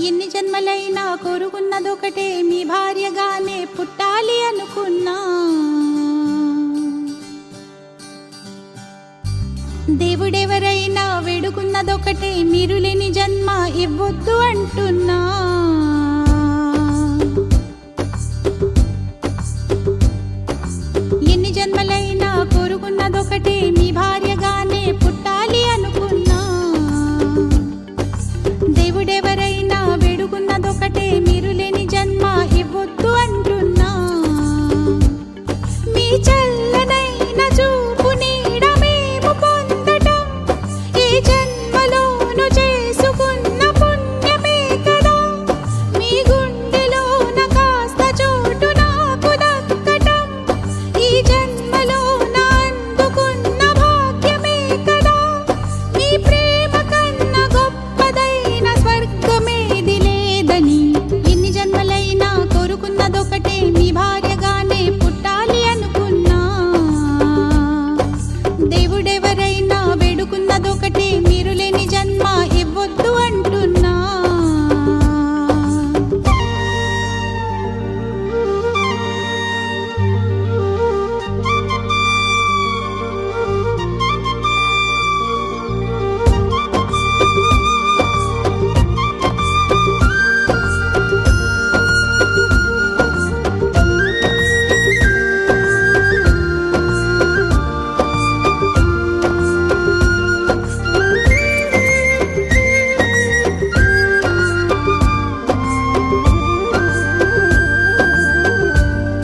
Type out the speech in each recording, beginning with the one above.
ఎన్ని జన్మలైనా కోరుకున్నదొకటే, మీ భార్యగానే పుట్టాలి అనుకున్నా. దేవుడెవరైనా వేడుకున్నదొకటే, మీరు లేని జన్మ ఇవ్వొద్దు అంటున్నా. ఎన్ని జన్మలైనా కోరుకున్నదొకటే, మీ భార్యగానే పుట్టాలి అనుకున్నా. దేవుడెవరైనా వేడుకున్నదొకటే, మీరు లేని జన్మ ఇవ్వొద్దు అంటున్నా. మీ చల్లనైన చూపు నీడ మేము పొందటం ఈ జన్మలోను చేసుకున్న పుణ్యమే కదా. మీ గుండెలోన కాస్త చోటు నాకు దక్కటం ఈ జన్మలోన అందుకున్న భాగ్యమే కదా. మీ ప్రేమ కన్నా గొప్పదైన స్వర్గమేది లేదని, ఎన్ని జన్మలైనా కోరుకున్నదొకటే, మీ భార్యగానే పుట్టాలి అనుకున్నా. దేవుడెవరైనా వేడుకున్నదొకటే, మీరు లేని జన్మ ఇవ్వొద్దు అంటున్నా.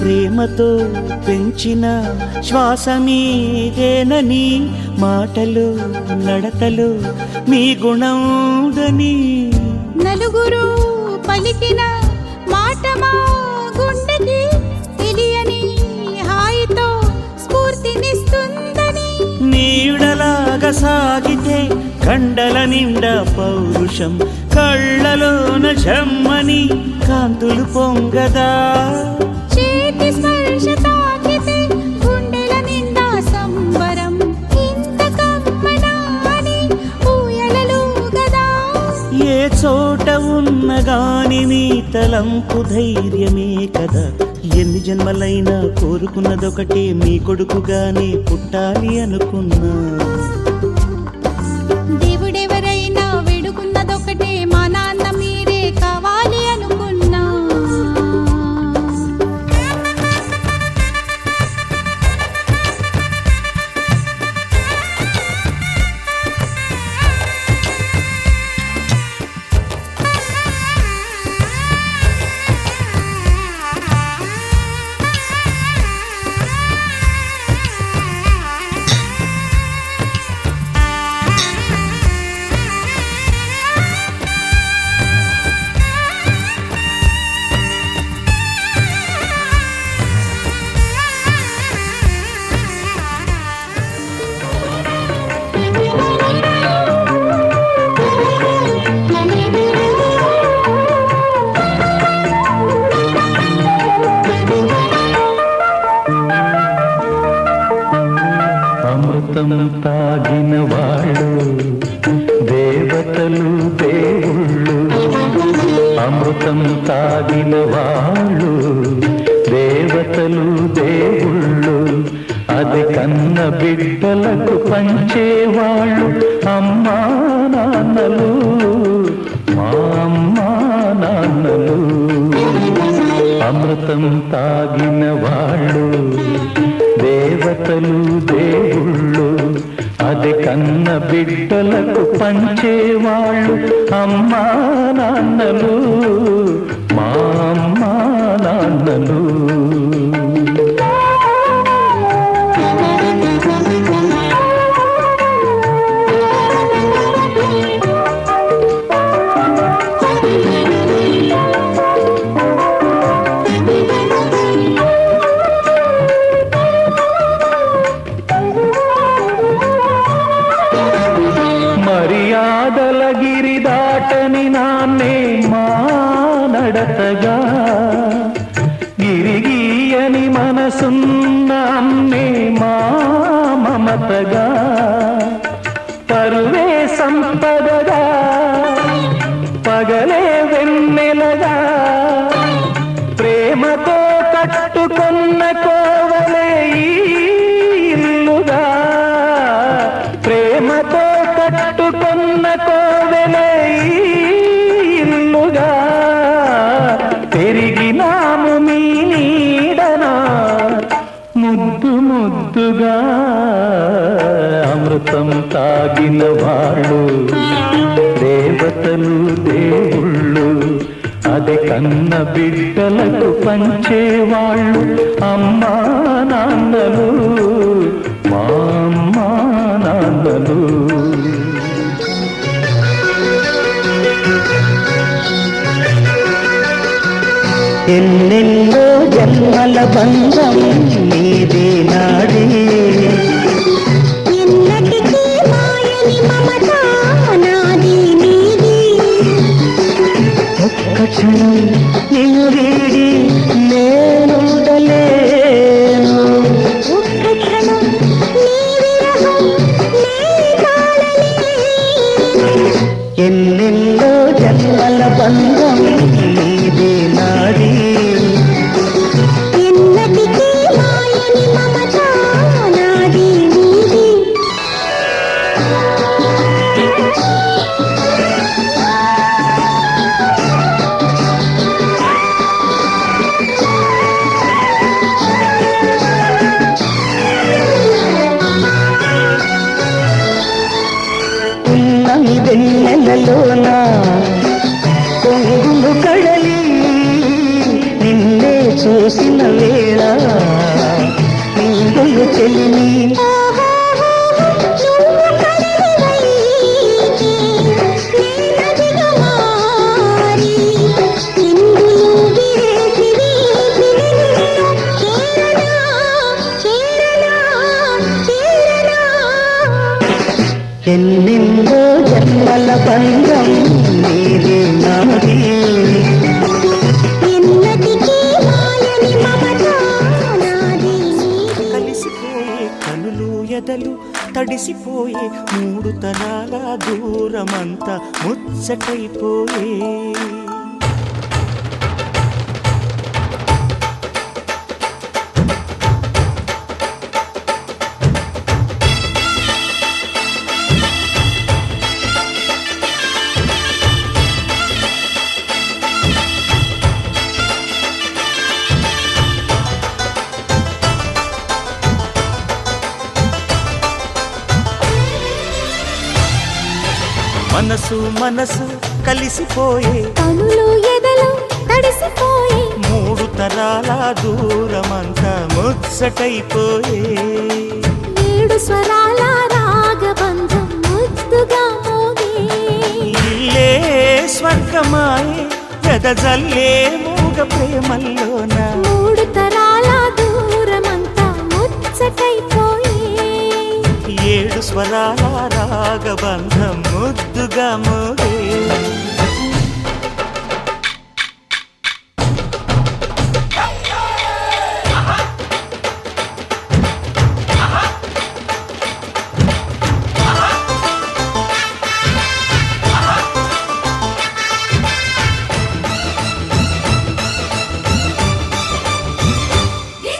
ప్రేమతో పెంచిన శ్వాస మీదేనని, మాటలు నడతలు మీ గుణముదని. నలుగురు పలికిన మాట మా గుండెకి తెలియని హాయితో స్ఫూర్తినిస్తుందని. నీడలాగా సాగితే కండల నిండా పౌరుషం, కళ్ళలోన జమ్మని కాంతులు పొంగదా. చేతి స్పర్శ తాకితే గుండెల నిండా సంబరం, ఇంత కమ్మనా అని ఊయలలు గదా. ఏ చోట ఉన్నగాని మీ తలంపు ధైర్యమే కదా. ఎన్ని జన్మలైనా కోరుకున్నదొకటే, మీ కొడుకుగానే పుట్టాలి అనుకున్నా. దేవుడెవరైనా వేడుకున్నదొకటే, మా నాన్న మీరే కావాలి అనుకున్నా. దేవతలు దేవుళ్ళు అది కన్న బిడ్డలకు పంచేవాళ్ళు అమ్మా నాన్నలు మా అమ్మా నాన్నలు అమృతం తాగిన వాళ్ళు దేవతలు దేవుళ్ళు అది కన్న బిడ్డలకు పంచేవాళ్ళు అమ్మా నాన్నలు మా అమ్మా నాన్నలు మర్యాదల గిరి దాటని నాన్నే మా నడతగా గిరిగీయని మనసున్న అమ్మే మా మమతగా పరువే సంపదగా పగలే వెన్నెలగా ప్రేమతో కట్టుకున్న కోవలే ఈ ఇల్లుగా ప్రేమతో కట్టుకున్న కోవెలే ఇల్లుగా పెరిగినాము మీ నీడనా ముద్దు ముద్దుగా అమృతం తాగిన వాళ్ళు దేవతలు దేవుళ్ళు అది కన్న బిడ్డలకు పంచేవాళ్ళు అమ్మా నాన్నలు మా అమ్మా నాన్నలు ఎన్నెన్నో జన్మల బంధం నీదే నాడే ఎన్నటికీ మాయని మమత నాది నీది ఒక్క క్షణం నిన్ను వీడి నేనుండలేను ఒక్క క్షణం నీ విరహం నే తాళలేను ఎన్నెన్నో జన్మల బంధం నీదే నాడే ఎన్నటికీ మాయని మమత నాది నీది ఉన్నమి వెన్నెలలోన కొంగులు కడలి నిన్నే చూసిన వేళ నీళ్ళు చెల్లి నువ్వు కలవైతే నేనదిగా మారి చిందులు విరేసి వీపి నిన్ను చేరనా చేరనా చేరనా ఎన్నెన్నో జన్మల బంధం నీదే నాదే ఎన్నటికీ మాయని మమత నాది నీది కలిసిపోయే కనులు ఎదలు తడిసిపోయే మూడు తరాల దూరమంతా ముచ్చటైపోయే మనసు మనసు కలిసిపోయే కనులు ఎదలు తడిసిపోయి మూడు తరాల దూరమంతా ముచ్చటైపోయే ఏడు స్వరాల రాగబంధం ముద్దుగా మోగే ఇల్లే స్వర్గమాయే వెదజల్లే మూగ ప్రేమల్లోన మూడు తరాల దూరమంతా ముచ్చటైపోయి ఏడు స్వరాల రాగబంధం ముద్దుగా మోగే నీ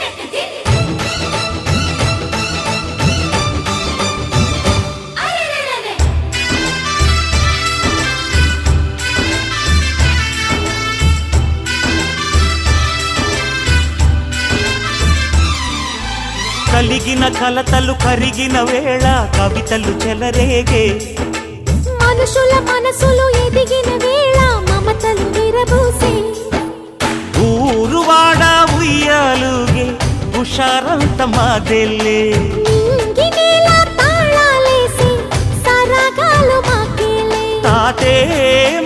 కలిగిన కలతలు కరిగిన వేళ కవితలు చెలరేగే మనుషుల మనసులు ఎదిగిన వేళ మమతలు విరబూసే ఊరువాడ ఉయ్యాలుగే హుషారంత మాదెల్లే నింగినేల తాళాలేసి సరాగాలు మాకేలే తాతే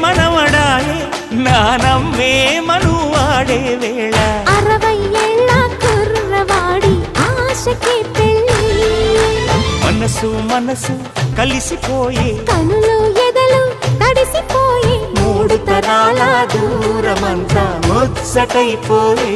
మనవడాయే నానమ్మే మనువాడే వేళ 60 ఏళ్ళ కుర్రవాడి ఆశకి పెళ్ళి మనసు మనసు కలిసిపోయే కనులు ఎదలు తడిసిపోయి 3 తరాల దూరమంతా ముచ్చటైపోయే